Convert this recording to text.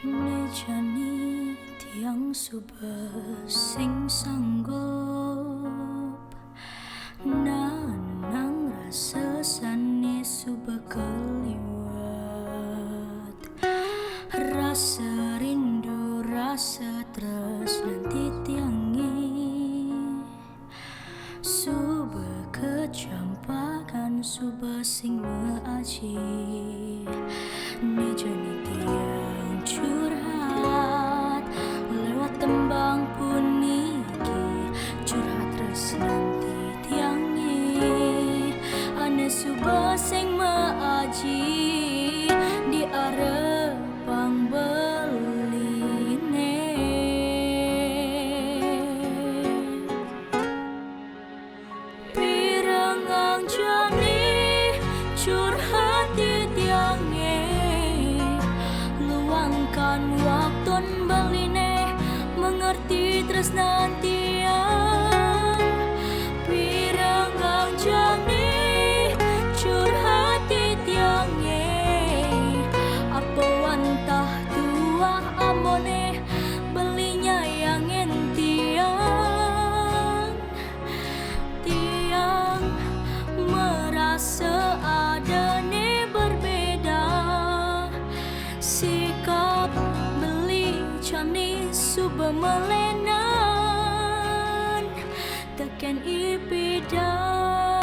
Nejani tiang subah sing sanggup nanang rasa sani subah keliwat, rasa rindu rasa nanti tiangi subah kecampakan subah sing meaji. Nejani tiang curhat lewat tembang puniki, curhat terus nanti tiangi ane subah sing meaji di arepang beline. Pirengang jani curhat di tiangi, luangkan waktu beline mengerti terus nantian. Pirengang jani curhat di tiangi, apa wantah tuah amone belinya yang entiang. Tiang merasa adanya berbeda sikap beli cani subah melenan tekan ipidan.